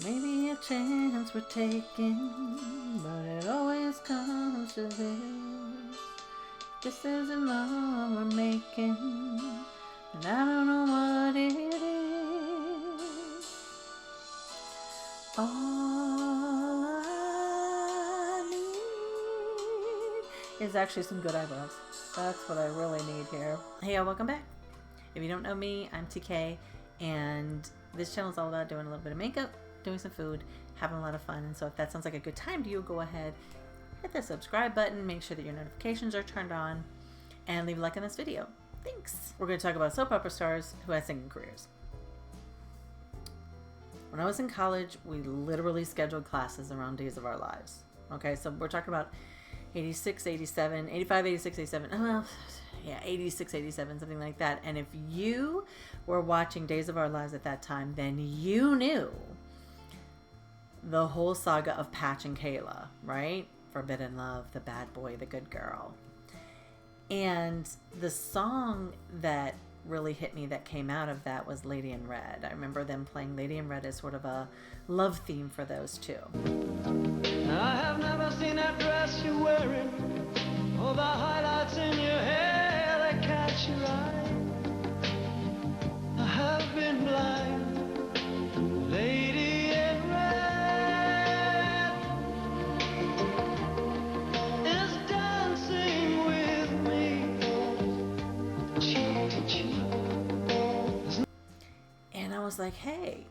Maybe a chance we're taking, but it always comes to this. This isn't all we're making, and I don't know what it is. All I need is actually some good eyebrows. That's what I really need here. Hey, welcome back. If you don't know me, I'm TK, and this channel is all about doing a little bit of makeup, doing some food, having a lot of fun. And so if that sounds like a good time to you, go ahead, hit the subscribe button, make sure that your notifications are turned on, and leave a like on this video. Thanks. We're going to talk about soap opera stars who had singing careers. When I was in college, we literally scheduled classes around Days of Our Lives. Okay, so we're talking about 86, 87, 85, 86, 87, well, yeah, 86, 87, something like that. And if you were watching Days of Our Lives at that time, then you knew the whole saga of Patch and Kayla, right? Forbidden Love, the bad boy, the good girl. And the song that really hit me that came out of that was Lady in Red. I remember them playing Lady in Red as sort of a love theme for those two. I have never seen that dress you're wearing, or the highlights in your hair that catch your eye. I have been blind, lady in red is dancing with me, cheek to cheek. And I was like, hey,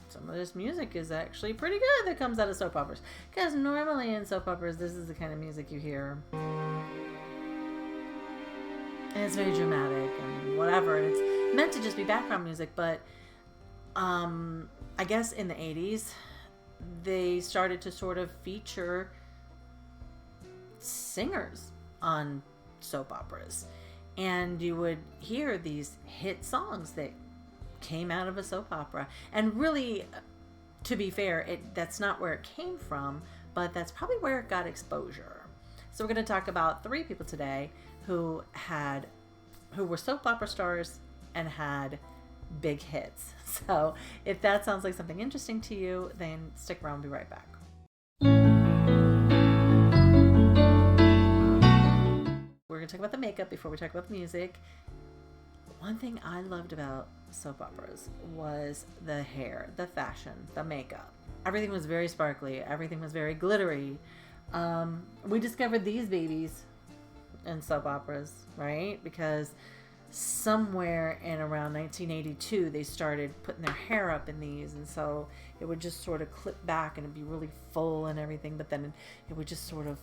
some of this music is actually pretty good that comes out of soap operas. Because normally in soap operas, this is the kind of music you hear. And it's very dramatic and whatever. And it's meant to just be background music. But I guess in the 80s, they started to sort of feature singers on soap operas. And you would hear these hit songs that came out of a soap opera. And really, to be fair, that's not where it came from, but that's probably where it got exposure. So we're going to talk about 3 people today who were soap opera stars and had big hits. So if that sounds like something interesting to you, then stick around. We'll be right back. We're going to talk about the makeup before we talk about the music. One thing I loved about soap operas was the hair, the fashion, the makeup. Everything was very sparkly. Everything was very glittery. We discovered these babies in soap operas, right? Because somewhere in around 1982, they started putting their hair up in these. And so it would just sort of clip back and it'd be really full and everything. But then it would just sort of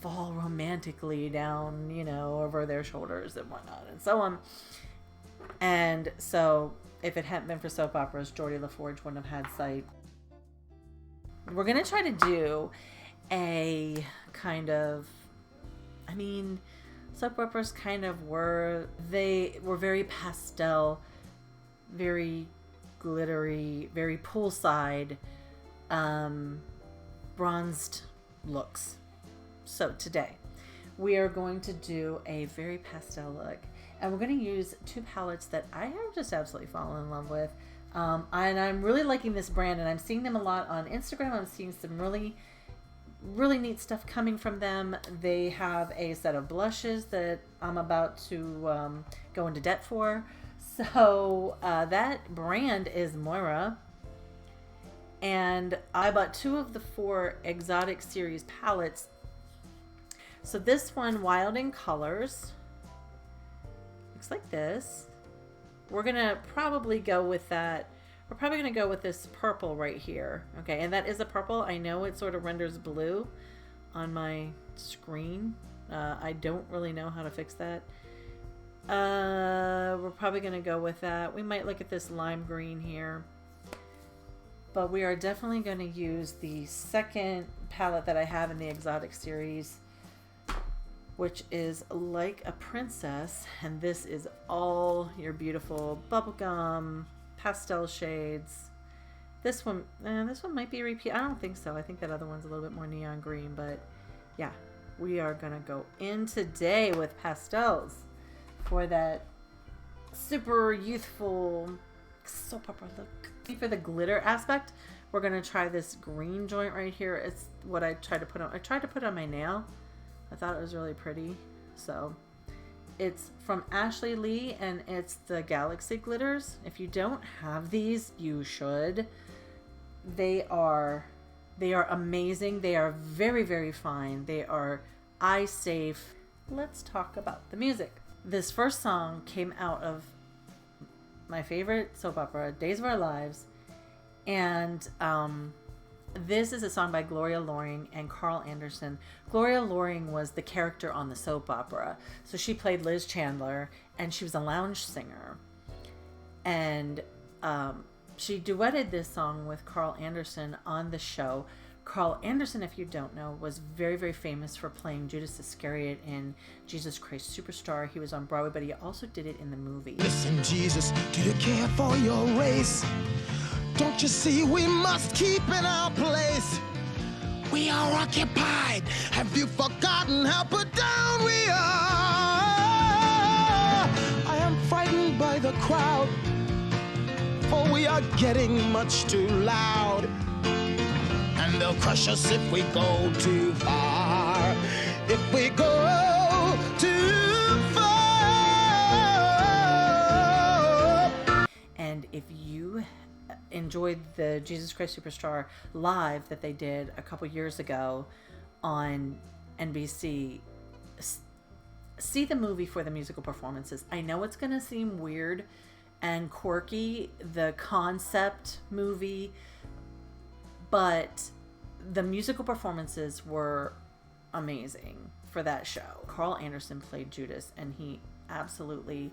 fall romantically down, over their shoulders and whatnot and so on. And so if it hadn't been for soap operas, Geordie LaForge wouldn't have had sight. We're going to try to do a kind of, soap operas kind of they were very pastel, very glittery, very poolside, bronzed looks. So today we are going to do a very pastel look. And we're going to use 2 palettes that I have just absolutely fallen in love with. And I'm really liking this brand, and I'm seeing them a lot on Instagram. I'm seeing some really, really neat stuff coming from them. They have a set of blushes that I'm about to go into debt for. So that brand is Moira. And I bought 2 of the 4 Exotic Series palettes. So this one, Wild in Colors, looks like this. We're gonna probably go with that. We're probably gonna go with this purple right here. Okay, and that is a purple. I know it sort of renders blue on my screen. I don't really know how to fix that. We're probably gonna go with that. We might look at this lime green here. But we are definitely gonna use the second palette that I have in the Exotic series, which is Like a Princess, and this is all your beautiful bubblegum pastel shades. This one might be a repeat. I don't think so. I think that other one's a little bit more neon green, but yeah, we are gonna go in today with pastels for that super youthful soap opera look. For the glitter aspect, we're going to try this green joint right here. It's what I tried to put on. I tried to put on my nail. I thought it was really pretty. So it's from Ashley Lee, and it's the Galaxy glitters. If you don't have these, you should. They are amazing. They are very, very fine. They are eye safe. Let's talk about the music. This first song came out of my favorite soap opera, Days of Our Lives. And this is a song by Gloria Loring and Carl Anderson. Gloria Loring was the character on the soap opera. So she played Liz Chandler, and she was a lounge singer. And she duetted this song with Carl Anderson on the show. Carl Anderson, if you don't know, was very, very famous for playing Judas Iscariot in Jesus Christ Superstar. He was on Broadway, but he also did it in the movie. Listen, Jesus, do you care for your race? Don't you see we must keep in our place? We are occupied. Have you forgotten how put down we are? I am frightened by the crowd, for we are getting much too loud. And they'll crush us if we go too far. If we go too far. And if you enjoyed the Jesus Christ Superstar live that they did a couple years ago on NBC, see the movie for the musical performances. I know it's going to seem weird and quirky, the concept movie, but the musical performances were amazing for that show. Carl Anderson played Judas, and he absolutely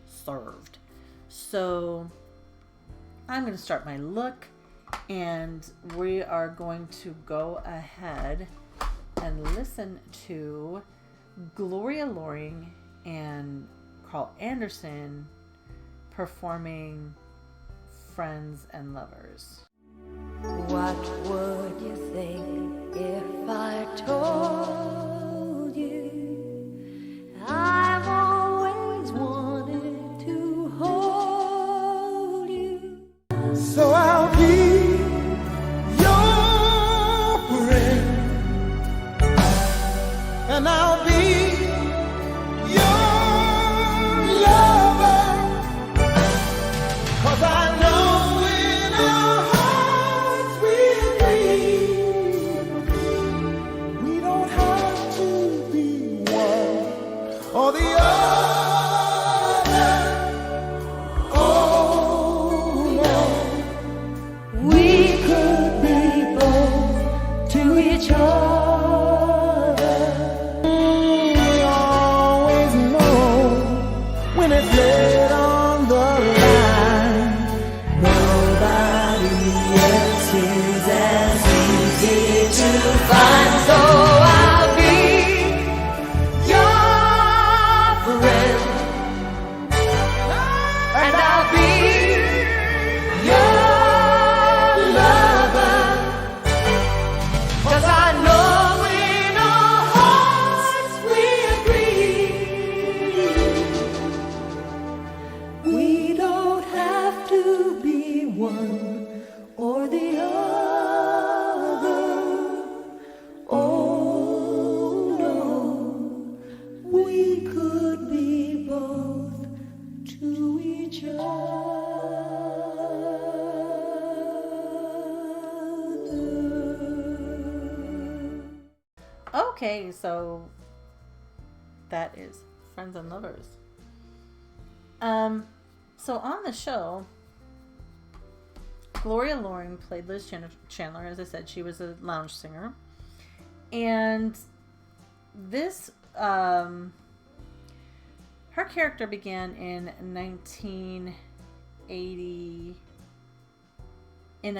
served. So I'm going to start my look, and we are going to go ahead and listen to Gloria Loring and Carl Anderson performing Friends and Lovers. What would you think if I told you I've always wanted to hold you? So I'll be your friend, and I'll be your lover, 'cause I know in our hearts we agree we don't have to be one or the other. Oh no. We could be both to each other. We always know when it's laid on the line. Nobody else is as easy to find, so I'll be your friend, and I'll be your lover, 'cause I know in our hearts we agree we don't have to be one or the other. Oh no, we could be both to each other. Okay, so that is Friends and Lovers. So on the show, Gloria Loring played Liz Chandler. As I said, she was a lounge singer. And this, her character began in 1980. Then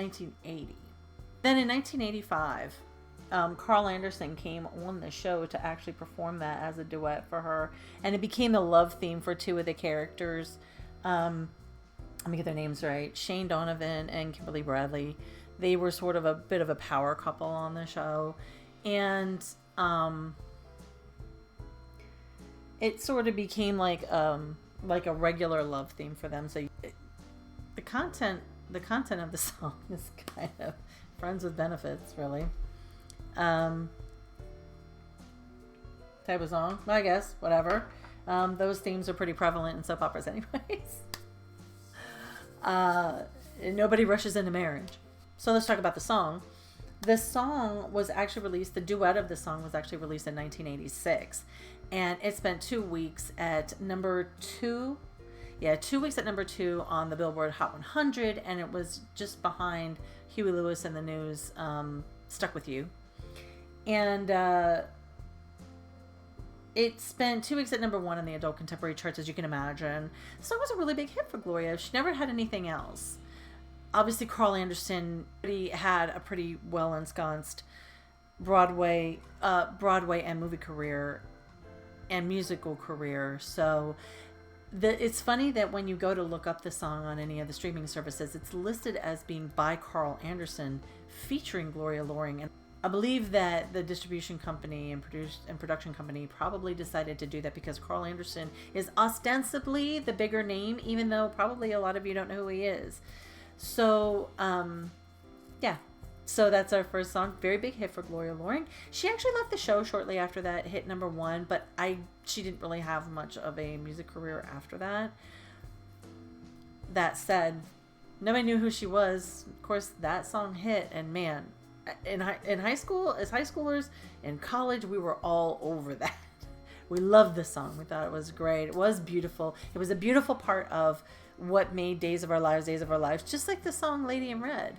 in 1985, Carl Anderson came on the show to actually perform that as a duet for her. And it became the love theme for two of the characters. Let me get their names right. Shane Donovan and Kimberly Bradley. They were sort of a bit of a power couple on the show. And it sort of became like a regular love theme for them. So the content of the song is kind of friends with benefits, really. Type of song, I guess, whatever. Those themes are pretty prevalent in soap operas anyways. Nobody rushes into marriage. So let's talk about the song. The song was actually released, the duet of the song was actually released in 1986. And it spent 2 weeks at number 2. Yeah, 2 weeks at number 2 on the Billboard Hot 100. And it was just behind Huey Lewis and the News, Stuck With You. And it spent 2 weeks at number 1 on the adult contemporary charts, as you can imagine. The song was a really big hit for Gloria. She never had anything else. Obviously, Carl Anderson had a pretty well ensconced Broadway and movie career and musical career. So it's funny that when you go to look up the song on any of the streaming services, it's listed as being by Carl Anderson, featuring Gloria Loring. And I believe that the distribution company and production company probably decided to do that because Carl Anderson is ostensibly the bigger name, even though probably a lot of you don't know who he is. So, yeah. So that's our first song. Very big hit for Gloria Loring. She actually left the show shortly after that, hit number 1, but she didn't really have much of a music career after that. That said, nobody knew who she was. Of course, that song hit, and man, in high school, as high schoolers, in college, we were all over that. We loved the song. We thought it was great. It was beautiful. It was a beautiful part of what made Days of Our Lives, just like the song Lady in Red.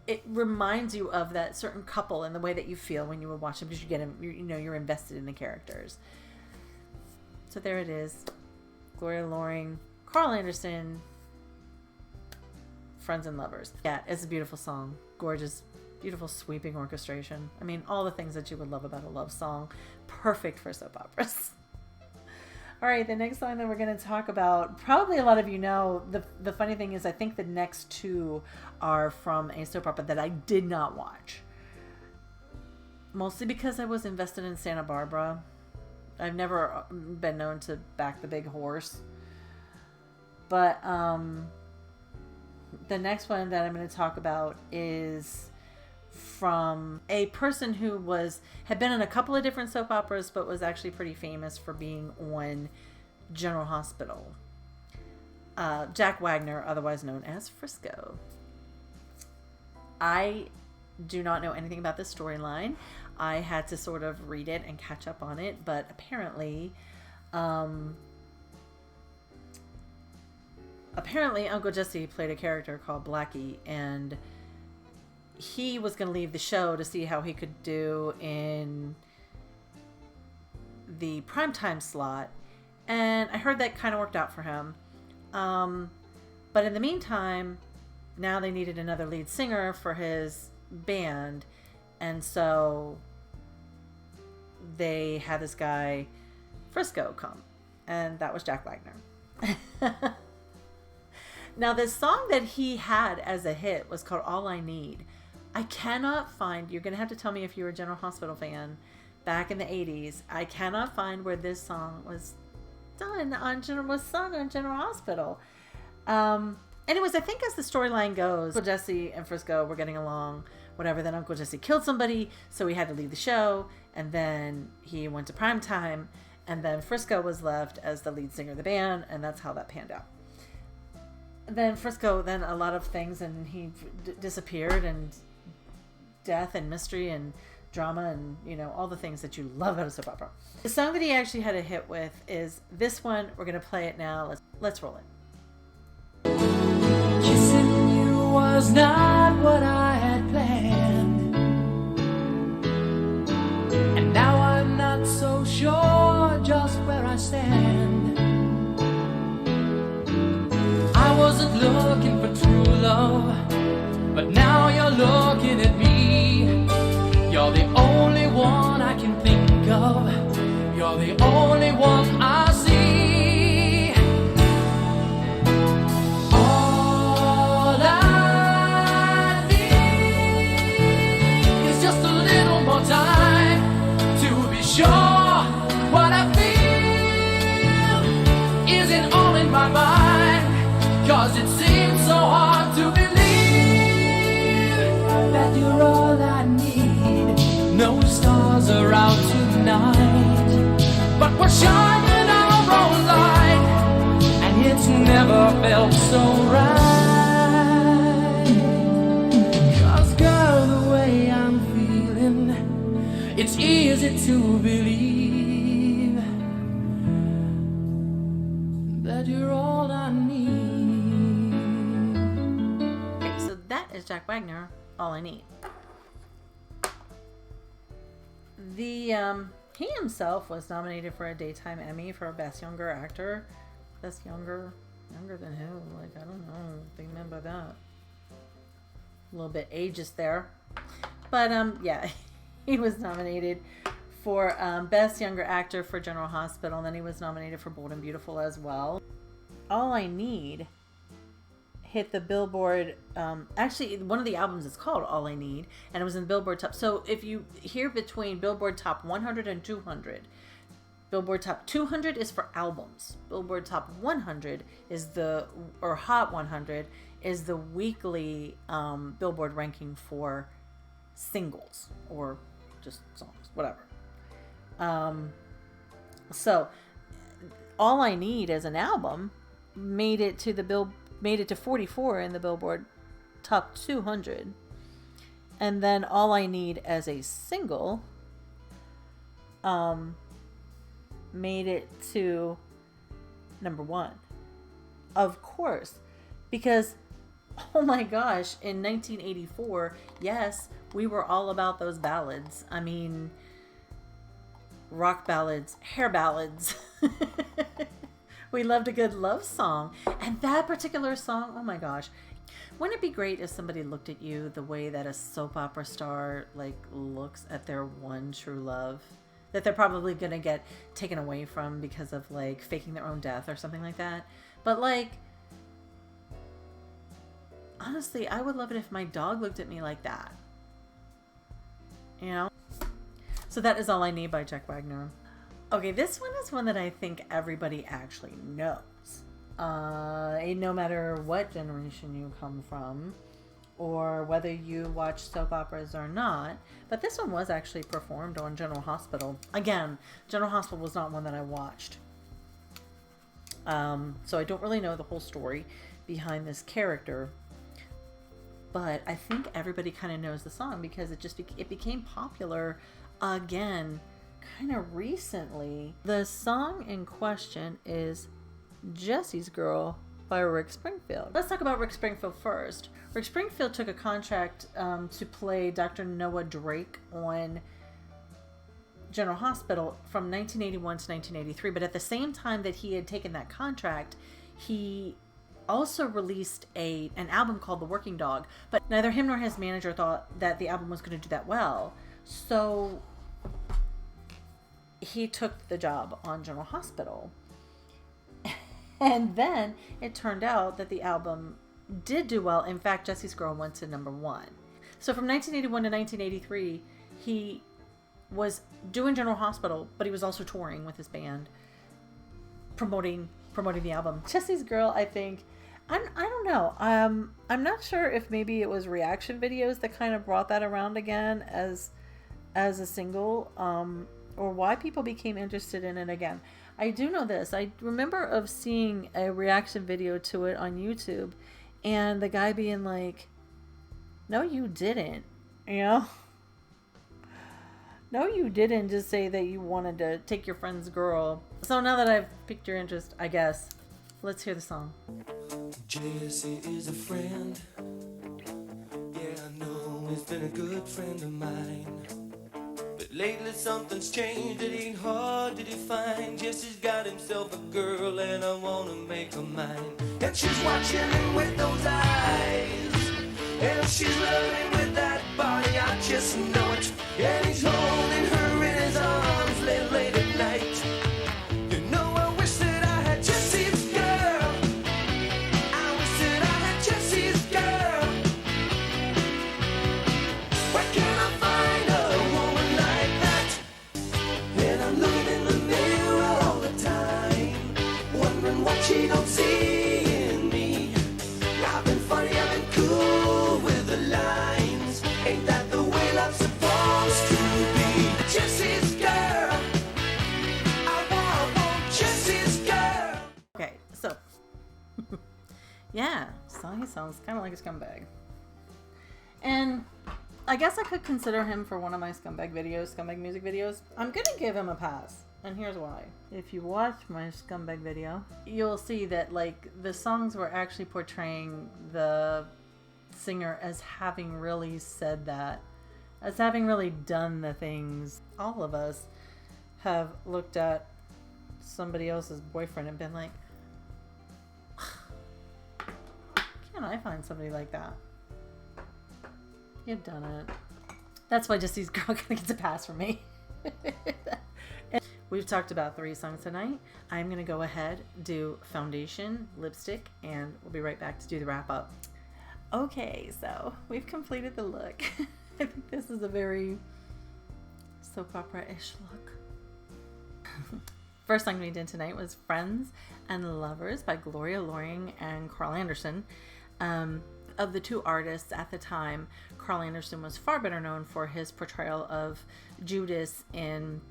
It reminds you of that certain couple and the way that you feel when you would watch them, because you're invested in the characters. So there it is. Gloria Loring, Carl Anderson, Friends and Lovers. Yeah, it's a beautiful song. Gorgeous, beautiful sweeping orchestration. I mean, all the things that you would love about a love song. Perfect for soap operas. All right, the next song that we're going to talk about, probably a lot of you know. The funny thing is, I think the next two are from a soap opera that I did not watch. Mostly because I was invested in Santa Barbara. I've never been known to back the big horse. But the next one that I'm going to talk about is from a person who had been in a couple of different soap operas, but was actually pretty famous for being on General Hospital. Jack Wagner, otherwise known as Frisco. I do not know anything about this storyline. I had to sort of read it and catch up on it, but apparently Uncle Jesse played a character called Blackie, and he was going to leave the show to see how he could do in the primetime slot. And I heard that kind of worked out for him. But in the meantime, now they needed another lead singer for his band. And so they had this guy, Frisco, come. And that was Jack Wagner. Now, the song that he had as a hit was called All I Need. I cannot find, you're going to have to tell me if you were a General Hospital fan back in the 80s. I cannot find where this song was sung on General Hospital. Anyways, I think as the storyline goes, Uncle Jesse and Frisco were getting along, whatever. Then Uncle Jesse killed somebody, so he had to leave the show. And then he went to primetime. And then Frisco was left as the lead singer of the band. And that's how that panned out. Then Frisco, then a lot of things, and he disappeared, and death and mystery and drama and, all the things that you love out of soap opera. The song that he actually had a hit with is this one. We're going to play it now. Let's roll it. Kissing you was not what I had planned, and now I'm not so sure just where I stand. I wasn't looking for true love, but now you're looking at me. You're the only one I can think of. You're the only one I see. All I need is just a little more time to be sure what I feel isn't all in my mind. 'Cause it seems so me to believe that you're all I need. Okay, so that is Jack Wagner, All I Need. He himself was nominated for a Daytime Emmy for Best Younger Actor. Best Younger than who? Like, I don't know what they meant by that. A little bit ageist there. But, yeah, he was nominated for Best Younger Actor for General Hospital, and then he was nominated for Bold and Beautiful as well. All I Need hit the Billboard, actually one of the albums is called All I Need, and it was in Billboard top. So if you hear between Billboard top 100 and 200, Billboard top 200 is for albums. Billboard top 100 is or Hot 100 is the weekly Billboard ranking for singles or just songs, whatever. So All I Need as an album made it to 44 in the Billboard top 200. And then All I Need as a single made it to number 1. Of course, because oh my gosh, in 1984, yes, we were all about those ballads. I mean, rock ballads, hair ballads. We loved a good love song. And that particular song, oh my gosh. Wouldn't it be great if somebody looked at you the way that a soap opera star like looks at their one true love? That they're probably going to get taken away from because of like faking their own death or something like that. But like, honestly, I would love it if my dog looked at me like that. You know? So that is All I Need by Jack Wagner. Okay, this one is one that I think everybody actually knows. No matter what generation you come from, or whether you watch soap operas or not. But this one was actually performed on General Hospital. Again, General Hospital was not one that I watched. So I don't really know the whole story behind this character. But I think everybody kind of knows the song because it became popular again kind of recently. The song in question is Jesse's Girl by Rick Springfield. Let's talk about Rick Springfield first. Rick Springfield took a contract to play Dr. Noah Drake on General Hospital from 1981 to 1983. But at the same time that he had taken that contract, he also released an album called The Working Dog. But neither him nor his manager thought that the album was going to do that well. So he took the job on General Hospital. And then it turned out that the album did do well. In fact, Jesse's Girl went to number 1. So from 1981 to 1983, he was doing General Hospital, but he was also touring with his band, promoting the album. Jesse's Girl, I think, I don't know. I'm not sure if maybe it was reaction videos that kind of brought that around again as a single, or why people became interested in it again. I do know this. I remember of seeing a reaction video to it on YouTube, and the guy being like, "No, you didn't," you know? No, you didn't just say that you wanted to take your friend's girl. So now that I've piqued your interest, I guess, let's hear the song. Jesse is a friend. Yeah, I know he's been a good friend of mine. But lately something's changed, it ain't hard to define. Jesse's got himself a girl and I wanna make her mine. And she's watching him with those eyes, and she's loving with that body, I just know it. And he's holding her in his arms late at night. You know, I wish that I had Jesse's girl. I wish that I had Jesse's girl. Where can I find a woman like that? And I'm looking in the mirror all the time, wondering what she don't see in me. I've been funny, I've been cool with the lines. Ain't that the way love's supposed to be? Jesse's girl, I want Jesse's girl. Okay, so yeah, song sounds kind of like a scumbag. And I guess I could consider him for one of my scumbag music videos. I'm gonna give him a pass, and here's why. If you watch my scumbag video, you'll see that like the songs were actually portraying the singer as having really said that, as having really done the things. All of us have looked at somebody else's boyfriend and been like, can I find somebody like that? You've done it. That's why Jesse's Girl kind of gets a pass from me. We've talked about 3 songs tonight. I'm going to go ahead, do foundation, lipstick, and we'll be right back to do the wrap up. Okay, so we've completed the look. I think this is a very soap opera-ish look. First song we did tonight was Friends and Lovers by Gloria Loring and Carl Anderson. Of the 2 artists at the time, Carl Anderson was far better known for his portrayal of Judas in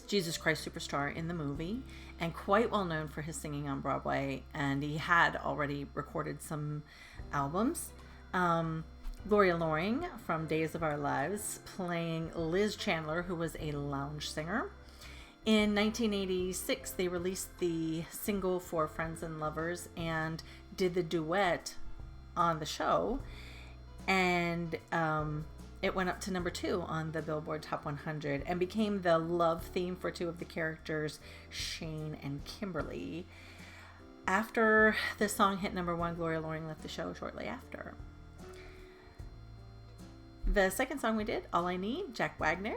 Jesus Christ Superstar in the movie, and quite well known for his singing on Broadway, and he had already recorded some albums. Gloria Loring from Days of Our Lives playing Liz Chandler, who was a lounge singer. In 1986, they released the single for Friends and Lovers and did the duet on the show, and it went up to number 2 on the Billboard Top 100 and became the love theme for 2 of the characters, Shane and Kimberly. After the song hit number 1, Gloria Loring left the show shortly after. The second song we did, All I Need, Jack Wagner,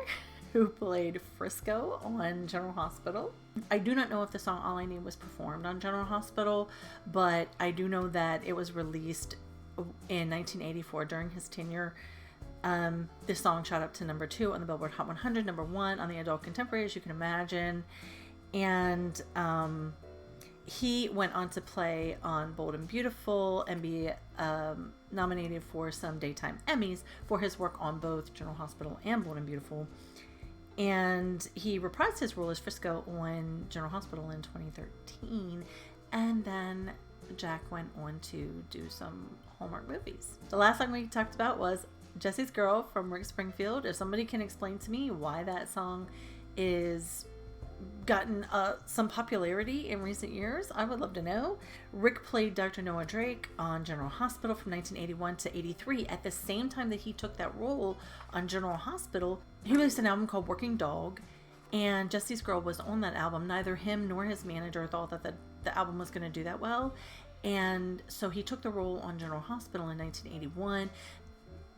who played Frisco on General Hospital. I do not know if the song All I Need was performed on General Hospital, but I do know that it was released in 1984 during his tenure. This song shot up to number 2 on the Billboard Hot 100, number 1 on the Adult Contemporary, as you can imagine. And he went on to play on Bold and Beautiful and be nominated for some daytime Emmys for his work on both General Hospital and Bold and Beautiful. And he reprised his role as Frisco on General Hospital in 2013. And then Jack went on to do some Hallmark movies. The last song we talked about was Jesse's Girl from Rick Springfield. If somebody can explain to me why that song is gotten some popularity in recent years, I would love to know. Rick played Dr. Noah Drake on General Hospital from 1981 to 83. At the same time that he took that role on General Hospital, he released an album called Working Dog, and Jesse's Girl was on that album. Neither him nor his manager thought that the album was going to do that well, and so he took the role on General Hospital in 1981.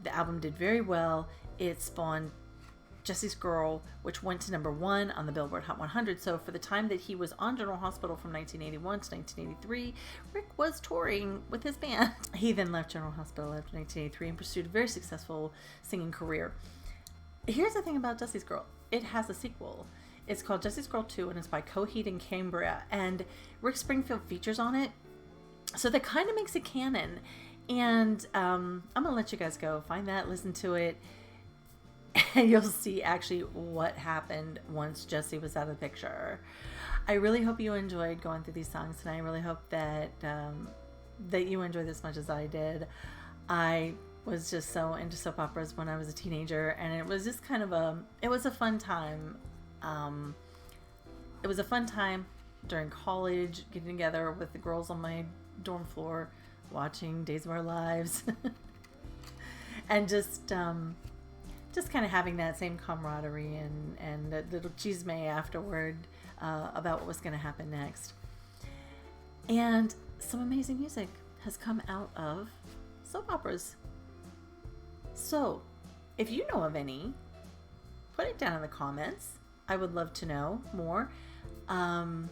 The album did very well. It spawned Jesse's Girl, which went to number 1 on the Billboard Hot 100. So for the time that he was on General Hospital from 1981 to 1983, Rick was touring with his band. He then left General Hospital after 1983 and pursued a very successful singing career. Here's the thing about Jesse's Girl. It has a sequel. It's called Jesse's Girl 2, and it's by Coheed and Cambria, and Rick Springfield features on it. So that kind of makes it canon. And I'm going to let you guys go. Find that, listen to it, and you'll see actually what happened once Jesse was out of the picture. I really hope you enjoyed going through these songs tonight. I really hope that that you enjoyed as much as I did. I was just so into soap operas when I was a teenager, and it was just kind of it was a fun time. It was a fun time during college, getting together with the girls on my dorm floor, watching Days of Our Lives, and just kind of having that same camaraderie and a little chisme afterward about what was going to happen next. And some amazing music has come out of soap operas. So, if you know of any, put it down in the comments. I would love to know more. And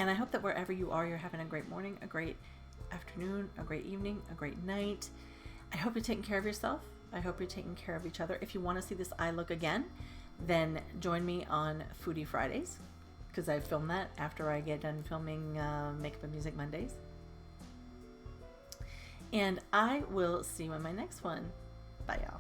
I hope that wherever you are, you're having a great morning, a great afternoon, a great evening, a great night. I hope you're taking care of yourself. I hope you're taking care of each other. If you want to see this eye look again, then join me on Foodie Fridays, because I film that after I get done filming Makeup and Music Mondays. And I will see you in my next one. Bye, y'all.